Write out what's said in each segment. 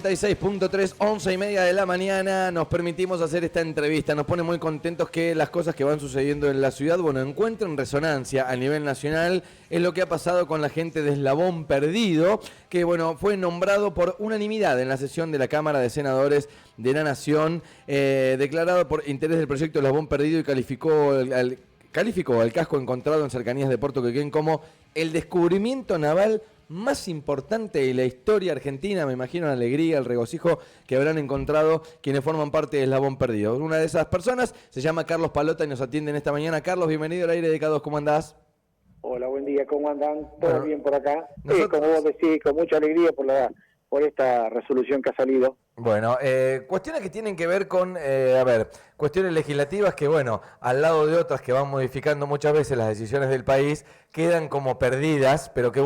36.3, 11:30 de la mañana, nos permitimos hacer esta entrevista. Nos pone muy contentos que las cosas que van sucediendo en la ciudad, encuentren resonancia a nivel nacional. Es lo que ha pasado con la gente de Eslabón Perdido, que fue nombrado por unanimidad en la sesión de la Cámara de Senadores de la Nación, declarado por interés del proyecto Eslabón Perdido, y calificó al casco encontrado en cercanías de Puerto Quequén como el descubrimiento naval más importante de la historia argentina. Me imagino la alegría, el regocijo que habrán encontrado quienes forman parte de Eslabón Perdido. Una de esas personas se llama Carlos Palota y nos atiende en esta mañana. Carlos, bienvenido al aire de K2, ¿cómo andás? Hola, buen día, ¿cómo andan? ¿Todo bien por acá? Nosotros... como vos decís, con mucha alegría por esta resolución que ha salido. Cuestiones que tienen que ver con, cuestiones legislativas que, al lado de otras que van modificando muchas veces las decisiones del país, quedan como perdidas, pero que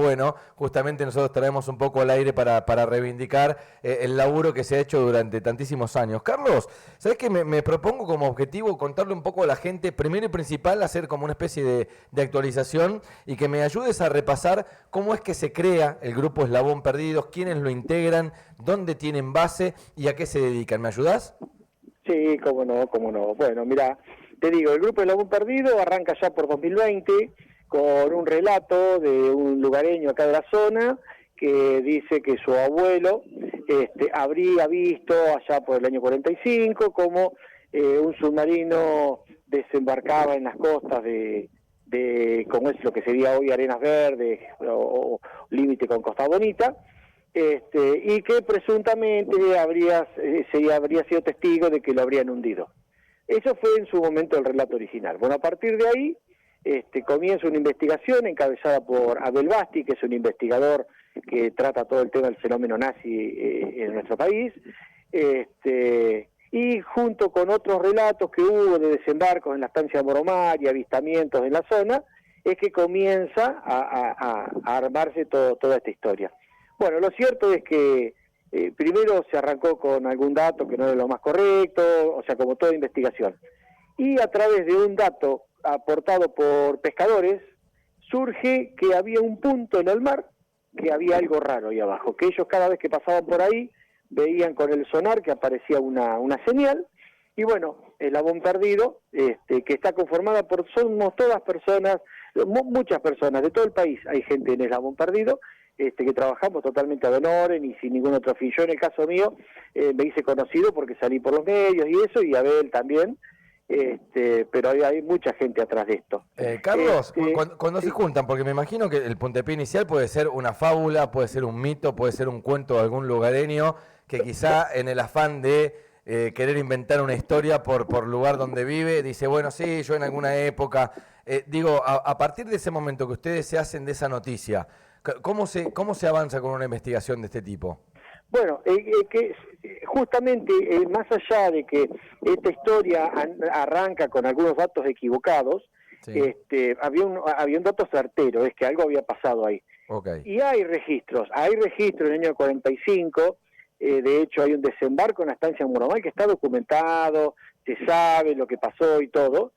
justamente nosotros traemos un poco al aire para reivindicar el laburo que se ha hecho durante tantísimos años. Carlos, ¿sabés que me propongo como objetivo contarle un poco a la gente, primero y principal, hacer como una especie de actualización y que me ayudes a repasar cómo es que se crea el Grupo Eslabón Perdidos, quiénes lo integran, dónde tienen base y a qué se dedican? ¿Me ayudás? Sí, cómo no. Bueno, mira, te digo, el Grupo Eslabón Perdido arranca ya por 2020 con un relato de un lugareño acá de la zona que dice que su abuelo habría visto allá por el año 45 como un submarino desembarcaba en las costas de como es lo que sería hoy Arenas Verdes o límite con Costa Bonita, y que presuntamente habría sido testigo de que lo habrían hundido. Eso fue en su momento el relato original. Bueno, a partir de ahí comienza una investigación encabezada por Abel Basti, que es un investigador que trata todo el tema del fenómeno nazi en nuestro país, y junto con otros relatos que hubo de desembarcos en la estancia de Moromar y avistamientos en la zona, es que comienza a armarse toda esta historia. Bueno, lo cierto es que primero se arrancó con algún dato que no era lo más correcto, o sea, como toda investigación. Y a través de un dato aportado por pescadores, surge que había un punto en el mar, que había algo raro ahí abajo, que ellos cada vez que pasaban por ahí veían con el sonar que aparecía una señal, y Eslabón Perdido, que está conformada somos todas personas, muchas personas de todo el país, hay gente en Eslabón Perdido, que trabajamos totalmente ad honorem y sin ningún otro fin. Yo en el caso mío me hice conocido porque salí por los medios y eso, y Abel también, pero hay mucha gente atrás de esto. Carlos, cuando sí se juntan, porque me imagino que el puntapié inicial puede ser una fábula, puede ser un mito, puede ser un cuento de algún lugareño que quizá en el afán de querer inventar una historia por lugar donde vive, dice, sí, yo en alguna época, a partir de ese momento que ustedes se hacen de esa noticia, ¿cómo se avanza con una investigación de este tipo? Bueno, que justamente más allá de que esta historia arranca con algunos datos equivocados, sí, había un dato certero, es que algo había pasado ahí. Okay. Y hay registros en el año 45, de hecho hay un desembarco en la estancia Muromal que está documentado, se sabe lo que pasó y todo,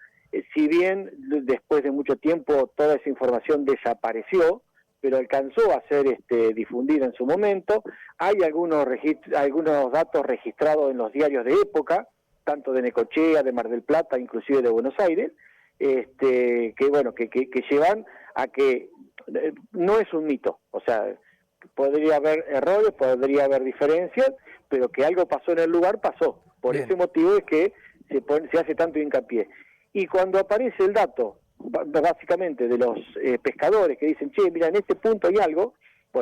si bien después de mucho tiempo toda esa información desapareció, pero alcanzó a ser difundida en su momento. Hay algunos datos registrados en los diarios de época, tanto de Necochea, de Mar del Plata, inclusive de Buenos Aires, que llevan a que no es un mito, o sea, podría haber errores, podría haber diferencias, pero que algo pasó en el lugar, pasó. Por Bien. Ese motivo es que se hace tanto hincapié. Y cuando aparece el dato, básicamente de los pescadores que dicen, che, mira, en este punto hay algo,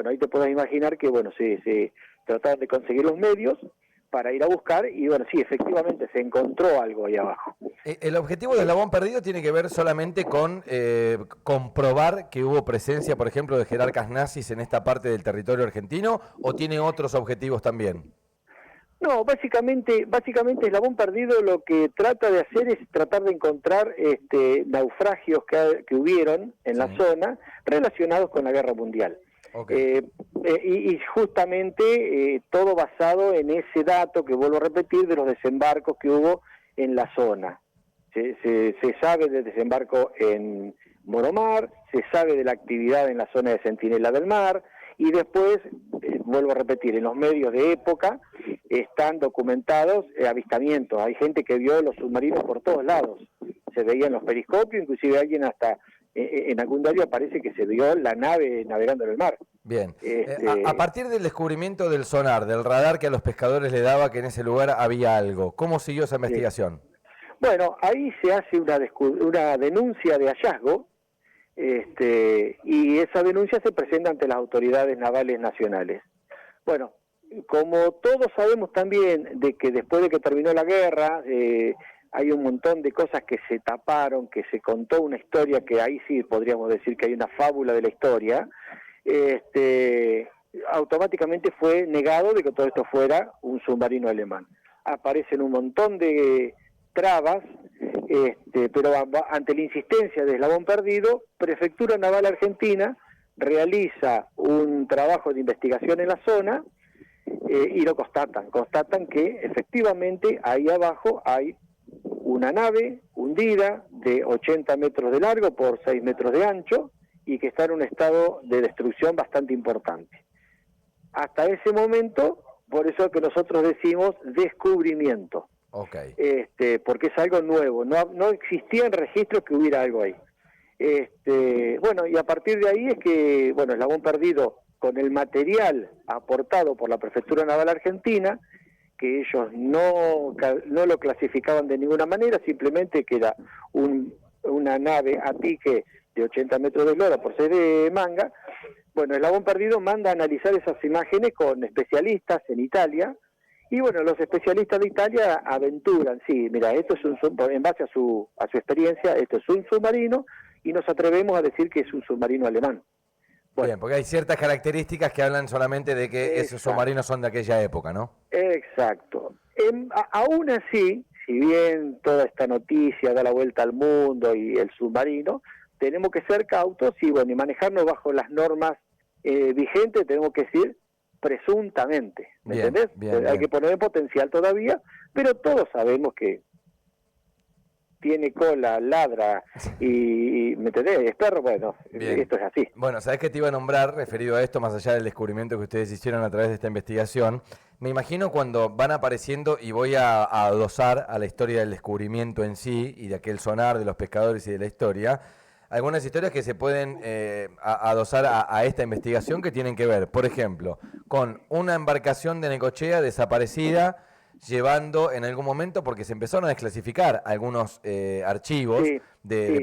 ahí te podés imaginar que, se trataron de conseguir los medios para ir a buscar y, sí, efectivamente se encontró algo ahí abajo. ¿El objetivo de Eslabón Perdido tiene que ver solamente con comprobar que hubo presencia, por ejemplo, de jerarcas nazis en esta parte del territorio argentino, o tiene otros objetivos también? No, básicamente Eslabón Perdido lo que trata de hacer es tratar de encontrar naufragios que hubieron en la zona relacionados con la Guerra Mundial. Okay. Y justamente todo basado en ese dato que vuelvo a repetir de los desembarcos que hubo en la zona. Se sabe del desembarco en Moromar, se sabe de la actividad en la zona de Centinela del Mar, y después, vuelvo a repetir, en los medios de época están documentados avistamientos. Hay gente que vio los submarinos por todos lados, se veían los periscopios, inclusive alguien hasta en algún diario aparece que se vio la nave navegando en el mar. Bien, a partir del descubrimiento del sonar, del radar que a los pescadores le daba que en ese lugar había algo, ¿cómo siguió esa investigación? Bueno, ahí se hace una denuncia de hallazgo, y esa denuncia se presenta ante las autoridades navales nacionales. Bueno, como todos sabemos también de que después de que terminó la guerra, hay un montón de cosas que se taparon, que se contó una historia que ahí sí podríamos decir que hay una fábula de la historia, automáticamente fue negado de que todo esto fuera un submarino alemán. Aparecen un montón de trabas, pero ante la insistencia de Eslabón Perdido, Prefectura Naval Argentina realiza un trabajo de investigación en la zona y lo constatan que efectivamente ahí abajo hay una nave hundida de 80 metros de largo por 6 metros de ancho y que está en un estado de destrucción bastante importante. Hasta ese momento, por eso que nosotros decimos descubrimiento. Okay. Porque es algo nuevo, no existían registros que hubiera algo ahí. Bueno, y a partir de ahí es que, bueno, Eslabón Perdido, con el material aportado por la Prefectura Naval Argentina, que ellos no lo clasificaban de ninguna manera, simplemente que era una nave a pique de 80 metros de eslora por 6 de manga. Bueno, Eslabón Perdido manda a analizar esas imágenes con especialistas en Italia, y bueno, los especialistas de Italia aventuran, sí, mira, esto es en base a su experiencia, esto es un submarino, y nos atrevemos a decir que es un submarino alemán. Bueno, bien, porque hay ciertas características que hablan solamente de que esos submarinos son de aquella época, ¿no? Exacto. Aún así, si bien toda esta noticia da la vuelta al mundo y el submarino, tenemos que ser cautos y bueno, y manejarnos bajo las normas vigentes, tenemos que decir presuntamente, ¿me entendés? Hay que poner en potencial todavía, pero todos sabemos que tiene cola, ladra y ¿me entendés? Es perro, bueno, bien. Esto es así. Bueno, ¿sabés qué te iba a nombrar referido a esto, más allá del descubrimiento que ustedes hicieron a través de esta investigación? Me imagino cuando van apareciendo, y voy a adosar a la historia del descubrimiento en sí, y de aquel sonar de los pescadores y de la historia, algunas historias que se pueden adosar a esta investigación que tienen que ver, por ejemplo, con una embarcación de Necochea desaparecida, llevando en algún momento, porque se empezaron a desclasificar algunos archivos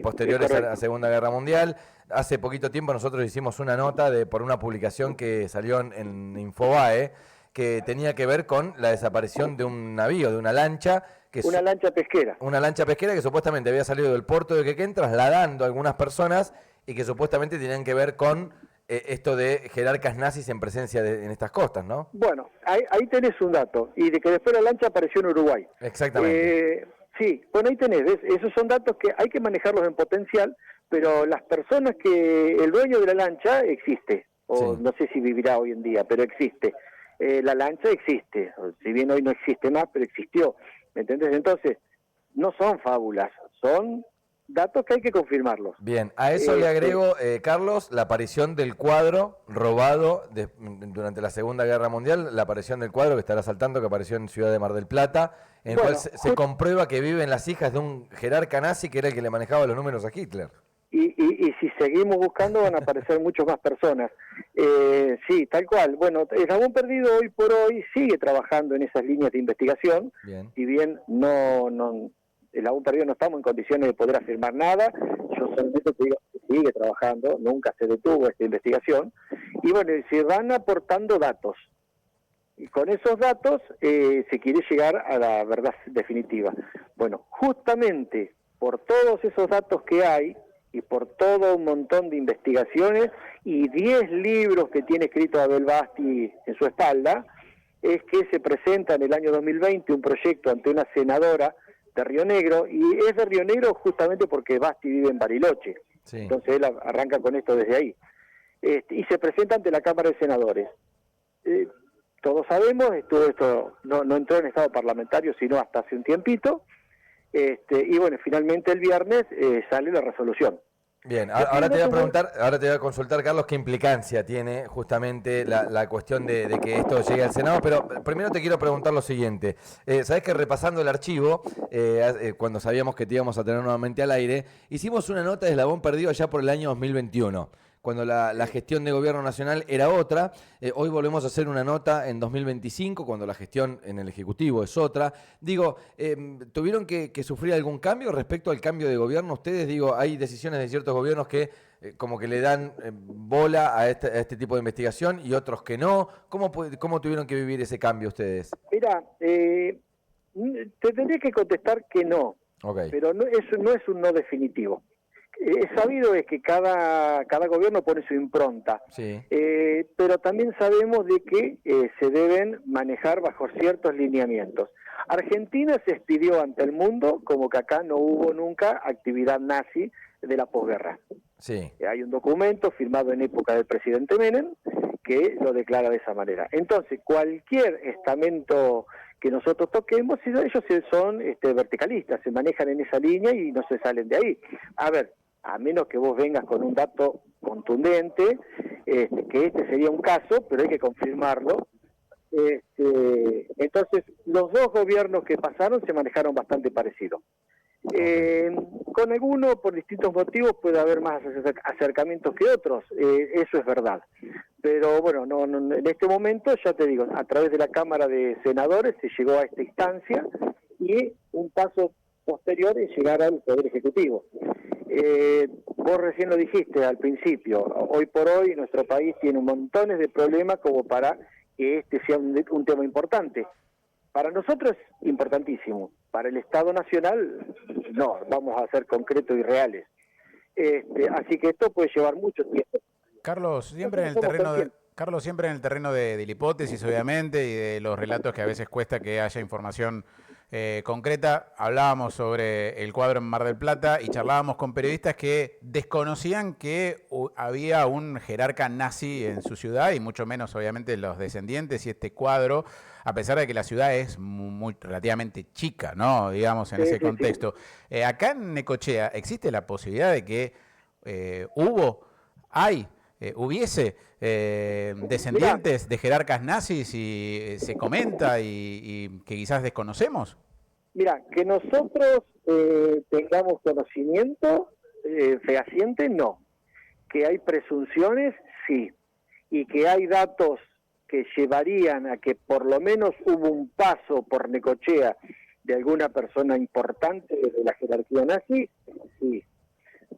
posteriores a la Segunda Guerra Mundial. Hace poquito tiempo nosotros hicimos una nota por una publicación que salió en Infobae, que tenía que ver con la desaparición de un navío, de una lancha. Una lancha pesquera. Una lancha pesquera que supuestamente había salido del puerto de Quequén trasladando a algunas personas y que supuestamente tenían que ver con esto de jerarcas nazis en presencia en estas costas, ¿no? Bueno, ahí tenés un dato, y de que después la lancha apareció en Uruguay. Exactamente. Sí, bueno, ahí tenés, ¿ves? Esos son datos que hay que manejarlos en potencial, pero las personas el dueño de la lancha existe, o no sé si vivirá hoy en día, pero existe. La lancha existe, si bien hoy no existe más, pero existió, ¿me entendés? Entonces, no son fábulas, son datos que hay que confirmarlos. Bien, a eso le agrego, Carlos, la aparición del cuadro robado durante la Segunda Guerra Mundial, la aparición del cuadro que estará saltando, que apareció en Ciudad de Mar del Plata, en el cual se comprueba que viven las hijas de un jerarca nazi que era el que le manejaba los números a Hitler. Y si seguimos buscando van a aparecer muchas más personas. Sí, tal cual. Bueno, Eslabón Perdido hoy por hoy sigue trabajando en esas líneas de investigación. Bien. Si bien Eslabón Perdido no estamos en condiciones de poder afirmar nada, yo solamente te digo que sigue trabajando, nunca se detuvo esta investigación. Y bueno, se van aportando datos. Y con esos datos se quiere llegar a la verdad definitiva. Bueno, justamente por todos esos datos que hay, y por todo un montón de investigaciones y 10 libros que tiene escrito Abel Basti en su espalda, es que se presenta en el año 2020 un proyecto ante una senadora de Río Negro, y es de Río Negro justamente porque Basti vive en Bariloche, entonces él arranca con esto desde ahí, y se presenta ante la Cámara de Senadores. Todos sabemos, todo esto no entró en estado parlamentario sino hasta hace un tiempito, y bueno, finalmente el viernes sale la resolución. Bien, ahora te voy a preguntar, ahora te voy a consultar, Carlos, qué implicancia tiene justamente la cuestión de que esto llegue al Senado, pero primero te quiero preguntar lo siguiente. Sabés que repasando el archivo, cuando sabíamos que te íbamos a tener nuevamente al aire, hicimos una nota de eslabón perdido allá por el año 2021. Cuando la gestión de gobierno nacional era otra. Hoy volvemos a hacer una nota en 2025, cuando la gestión en el Ejecutivo es otra. Digo, ¿tuvieron que sufrir algún cambio respecto al cambio de gobierno? Ustedes, digo, hay decisiones de ciertos gobiernos que como que le dan bola a este tipo de investigación y otros que no. ¿Cómo tuvieron que vivir ese cambio ustedes? Mira, te tendría que contestar que no, Okay. pero eso no es un no definitivo. Es sabido es que cada gobierno pone su impronta, Sí. pero también sabemos de que se deben manejar bajo ciertos lineamientos. Argentina se expidió ante el mundo como que acá no hubo nunca actividad nazi de la posguerra. Sí. Hay un documento firmado en época del presidente Menem que lo declara de esa manera. Entonces, cualquier estamento que nosotros toquemos, ellos son verticalistas, se manejan en esa línea y no se salen de ahí. A ver, a menos que vos vengas con un dato contundente, que este sería un caso, pero hay que confirmarlo. Entonces, los dos gobiernos que pasaron se manejaron bastante parecido. Con algunos, por distintos motivos, puede haber más acercamientos que otros, eso es verdad. Pero bueno, no, en este momento, ya te digo, a través de la Cámara de Senadores se llegó a esta instancia y un paso posterior es llegar al Poder Ejecutivo. Vos recién lo dijiste al principio, hoy por hoy nuestro país tiene montones de problemas como para que este sea un tema importante. Para nosotros es importantísimo, para el Estado Nacional no, vamos a ser concretos y reales. Así que esto puede llevar mucho tiempo. Carlos, siempre en el terreno de la hipótesis, obviamente, y de los relatos que a veces cuesta que haya información concreta. Hablábamos sobre el cuadro en Mar del Plata y charlábamos con periodistas que desconocían que había un jerarca nazi en su ciudad y mucho menos, obviamente, los descendientes y este cuadro, a pesar de que la ciudad es muy relativamente chica, ¿no? Digamos, en ese contexto. Acá en Necochea existe la posibilidad de que hubiese descendientes de jerarcas nazis y se comenta y que quizás desconocemos. Mira, que nosotros tengamos conocimiento fehaciente, no. Que hay presunciones, sí. Y que hay datos que llevarían a que por lo menos hubo un paso por Necochea de alguna persona importante de la jerarquía nazi, sí.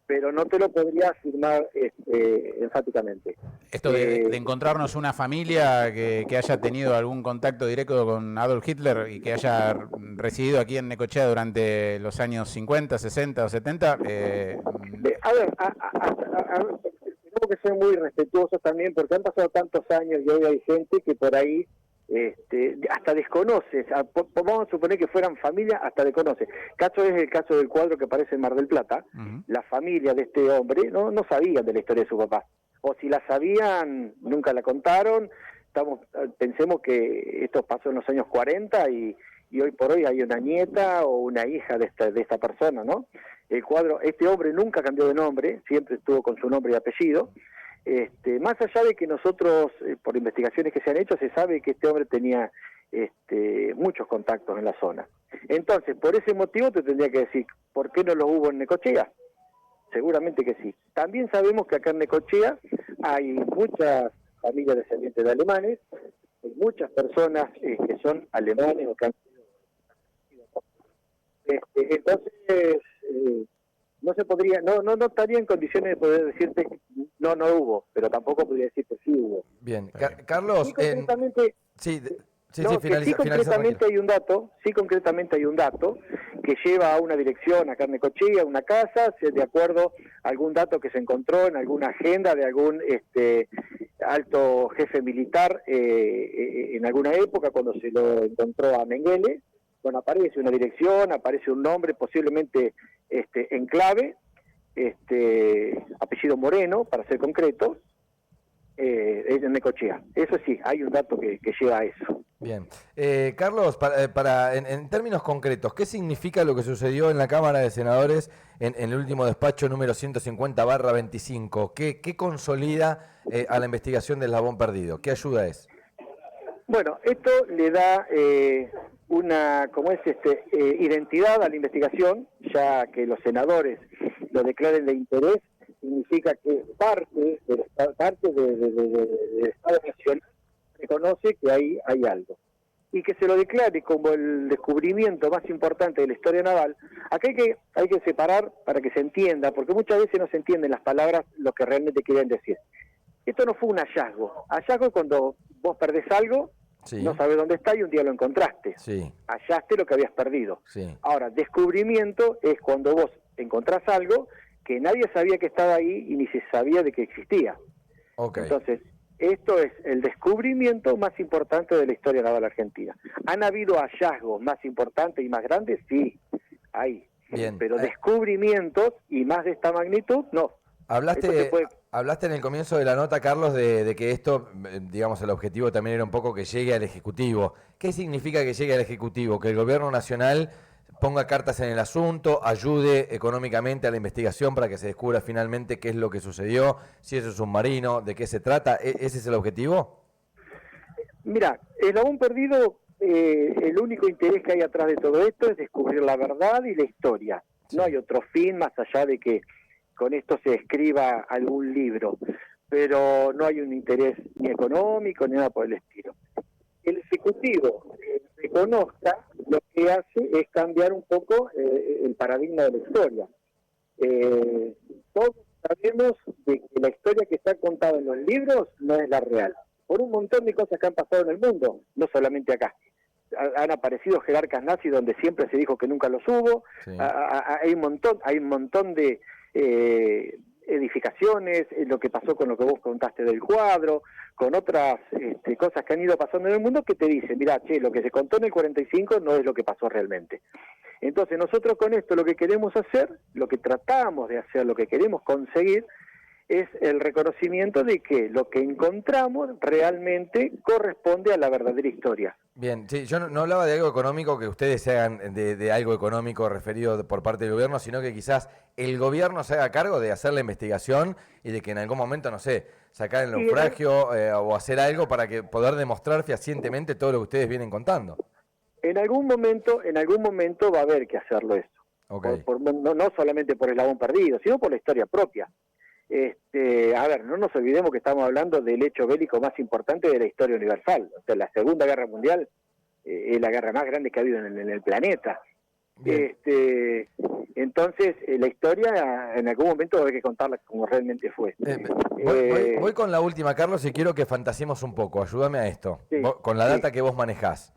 Pero no te lo podría afirmar enfáticamente. Esto de encontrarnos una familia que haya tenido algún contacto directo con Adolf Hitler y que haya residido aquí en Necochea durante los años 50, 60 o 70. A ver, tenemos que ser muy respetuosos también porque han pasado tantos años y hoy hay gente que por ahí hasta desconoce, vamos a suponer que fueran familia, hasta desconoce. Caso es el caso del cuadro que aparece en Mar del Plata. La familia de este hombre no sabían de la historia de su papá, o si la sabían, nunca la contaron. Pensemos que esto pasó en los años 40 y hoy por hoy hay una nieta o una hija de esta persona, ¿no? El cuadro, este hombre nunca cambió de nombre, siempre estuvo con su nombre y apellido. Más allá de que nosotros, por investigaciones que se han hecho, se sabe que este hombre tenía muchos contactos en la zona. Entonces, por ese motivo te tendría que decir, ¿por qué no los hubo en Necochea? Seguramente que sí. También sabemos que acá en Necochea hay muchas familias descendientes de alemanes, hay muchas personas que son alemanes o que han sido... entonces... no se podría, no estaría en condiciones de poder decirte no hubo, pero tampoco podría decirte sí hubo. Bien, Carlos, sí, concretamente, concretamente hay un dato que lleva a una dirección a Necochea, a una casa, de acuerdo a algún dato que se encontró en alguna agenda de algún alto jefe militar en alguna época cuando se lo encontró a Mengele. Bueno, aparece una dirección, aparece un nombre posiblemente en clave, apellido Moreno, para ser concreto, en Necochea. Eso sí, hay un dato que lleva a eso. Bien. Carlos, en términos concretos, ¿qué significa lo que sucedió en la Cámara de Senadores en el último despacho número 150/25? ¿Qué consolida a la investigación del eslabón perdido? ¿Qué ayuda es? Bueno, esto le da una, identidad a la investigación, ya que los senadores lo declaren de interés, significa que parte del Estado Nacional reconoce que hay algo. Y que se lo declare como el descubrimiento más importante de la historia naval. Acá hay que separar para que se entienda, porque muchas veces no se entienden las palabras lo que realmente quieren decir. Esto no fue un hallazgo. Hallazgo es cuando vos perdés algo, sí, no sabés dónde está y un día lo encontraste. Sí. Hallaste lo que habías perdido. Sí. Ahora, descubrimiento es cuando vos encontrás algo que nadie sabía que estaba ahí y ni se sabía de que existía. Okay. Entonces, esto es el descubrimiento más importante de la historia naval argentina. ¿Han habido hallazgos más importantes y más grandes? Sí, hay. Bien. Pero descubrimientos y más de esta magnitud, no. Hablaste en el comienzo de la nota, Carlos, de que esto, digamos, el objetivo también era un poco que llegue al Ejecutivo. ¿Qué significa que llegue al Ejecutivo? Que el Gobierno Nacional ponga cartas en el asunto, ayude económicamente a la investigación para que se descubra finalmente qué es lo que sucedió, si es un submarino, de qué se trata. ¿Ese es el objetivo? Mira, el eslabón perdido, el único interés que hay atrás de todo esto es descubrir la verdad y la historia. Sí. No hay otro fin más allá de que con esto se escriba algún libro, pero no hay un interés ni económico ni nada por el estilo. El Ejecutivo reconozca, lo que hace es cambiar un poco el paradigma de la historia. Todos sabemos de que la historia que está contada en los libros no es la real, por un montón de cosas que han pasado en el mundo, no solamente acá. Han aparecido jerarcas nazis donde siempre se dijo que nunca los hubo. Sí. Hay un montón de edificaciones, lo que pasó con lo que vos contaste del cuadro, con otras cosas que han ido pasando en el mundo que te dicen, mirá, lo que se contó en el 45 no es lo que pasó realmente. Entonces nosotros con esto lo que queremos hacer, lo que tratamos de hacer, lo que queremos conseguir, es el reconocimiento de que lo que encontramos realmente corresponde a la verdadera historia. Bien, sí, yo no hablaba de algo económico, que ustedes se hagan de algo económico referido por parte del gobierno, sino que quizás el gobierno se haga cargo de hacer la investigación y de que en algún momento, no sé, sacar el naufragio o hacer algo para que poder demostrar fehacientemente todo lo que ustedes vienen contando. En algún momento va a haber que hacerlo eso. Okay. No solamente por el eslabón perdido, sino por la historia propia. A ver, no nos olvidemos que estamos hablando del hecho bélico más importante de la historia universal. O sea, la Segunda Guerra Mundial es la guerra más grande que ha habido en el planeta. Entonces, la historia en algún momento hay que contarla como realmente fue. Voy con la última, Carlos, y quiero que fantasiemos un poco. Ayúdame a esto, sí, con la data que vos manejás.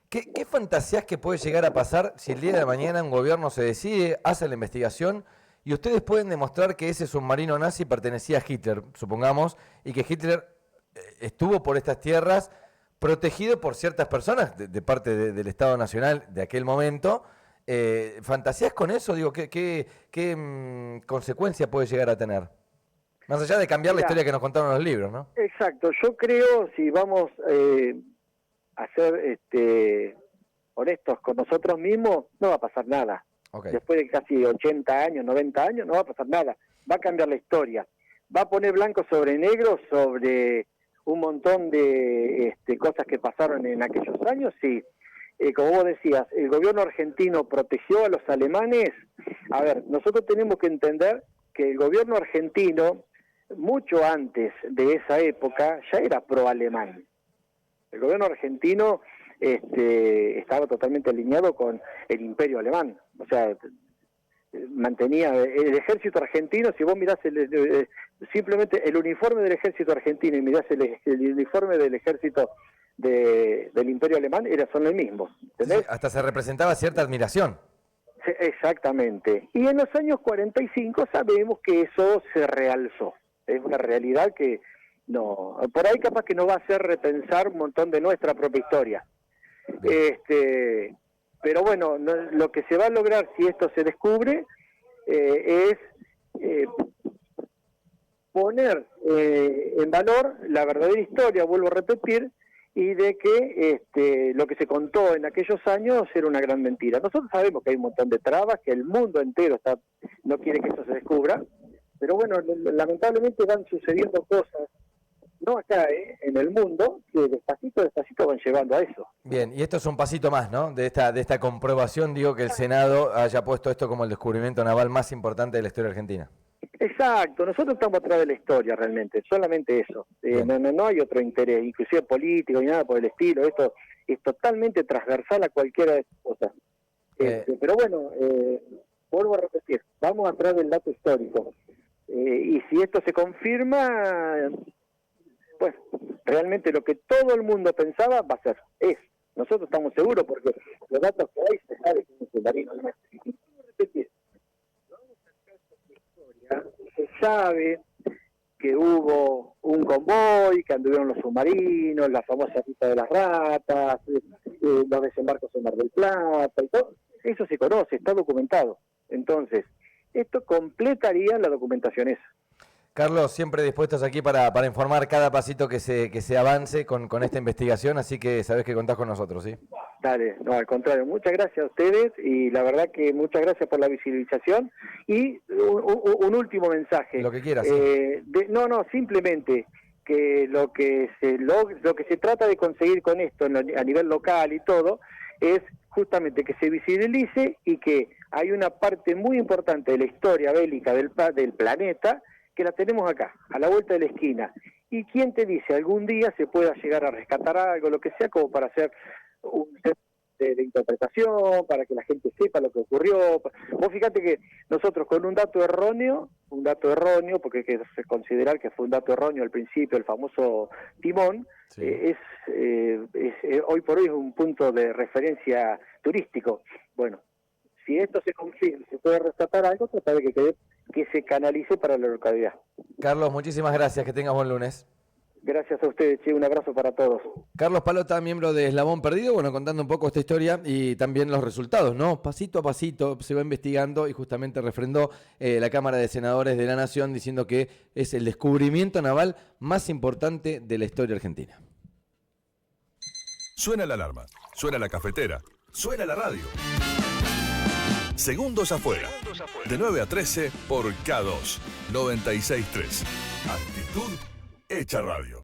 ¿Qué fantasías que puede llegar a pasar si el día de mañana un gobierno se decide, hace la investigación y ustedes pueden demostrar que ese submarino nazi pertenecía a Hitler, supongamos, y que Hitler estuvo por estas tierras protegido por ciertas personas de parte del Estado Nacional de aquel momento? ¿Fantasías con eso? Digo, ¿qué consecuencia puede llegar a tener? Más allá de cambiar la historia que nos contaron los libros, ¿no? Exacto. Yo creo, si vamos a ser honestos con nosotros mismos, no va a pasar nada. Okay. Después de casi 80 años, 90 años, no va a pasar nada. Va a cambiar la historia. Va a poner blanco sobre negro sobre un montón de cosas que pasaron en aquellos años. Sí, como vos decías, el gobierno argentino protegió a los alemanes. A ver, nosotros tenemos que entender que el gobierno argentino, mucho antes de esa época, ya era pro-alemán. El gobierno argentino estaba totalmente alineado con el imperio alemán. O sea, mantenía el ejército argentino. Si vos mirás simplemente el uniforme del ejército argentino y mirás el uniforme del ejército del imperio alemán, son los mismos. ¿Entendés? Sí, hasta se representaba cierta admiración. Sí, exactamente. Y en los años 45 sabemos que eso se realzó. Es una realidad que no, por ahí capaz que nos va a hacer repensar un montón de nuestra propia historia. Pero bueno, lo que se va a lograr si esto se descubre es poner en valor la verdadera historia, vuelvo a repetir, y de que lo que se contó en aquellos años era una gran mentira. Nosotros sabemos que hay un montón de trabas, que el mundo entero no quiere que eso se descubra, pero bueno, lamentablemente van sucediendo cosas, no acá, en el mundo, que despacito van llevando a eso. Bien, y esto es un pasito más, ¿no? De esta comprobación, digo, que el Senado haya puesto esto como el descubrimiento naval más importante de la historia argentina. Exacto, nosotros estamos atrás de la historia realmente, solamente eso. No hay otro interés, inclusive político ni nada por el estilo. Esto es totalmente transversal a cualquiera de estas cosas. Pero bueno, vuelvo a repetir, vamos atrás del dato histórico. Y si esto se confirma, pues realmente lo que todo el mundo pensaba va a ser. Nosotros estamos seguros porque los datos que hay se sabe que es un submarino. Se sabe que hubo un convoy, que anduvieron los submarinos, la famosa ruta de las ratas, los desembarcos en Mar del Plata y todo. Eso se conoce, está documentado. Entonces, esto completaría la documentación esa. Carlos, siempre dispuestos aquí para informar cada pasito que se avance con esta investigación, así que sabés que contás con nosotros, ¿sí? Dale, no, al contrario, muchas gracias a ustedes y la verdad que muchas gracias por la visibilización y un último mensaje. Lo que quieras. Simplemente que lo que se trata de conseguir con esto a nivel local y todo es justamente que se visibilice y que hay una parte muy importante de la historia bélica del planeta que la tenemos acá, a la vuelta de la esquina. ¿Y quién te dice algún día se pueda llegar a rescatar algo, lo que sea, como para hacer un de interpretación, para que la gente sepa lo que ocurrió? Vos fíjate que nosotros con un dato erróneo, porque hay que considerar que fue un dato erróneo al principio, el famoso timón, sí. Hoy por hoy es un punto de referencia turístico. Bueno, si esto se confirma, se puede rescatar algo, trata de que se canalice para la localidad. Carlos, muchísimas gracias, que tengas buen lunes. Gracias a ustedes, che, un abrazo para todos. Carlos Palota, miembro de Eslabón Perdido, bueno, contando un poco esta historia y también los resultados, ¿no? Pasito a pasito se va investigando y justamente refrendó la Cámara de Senadores de la Nación diciendo que es el descubrimiento naval más importante de la historia argentina. Suena la alarma, suena la cafetera, suena la radio. Segundos afuera, de 9 a 13 por K2, 96.3. Actitud hecha radio.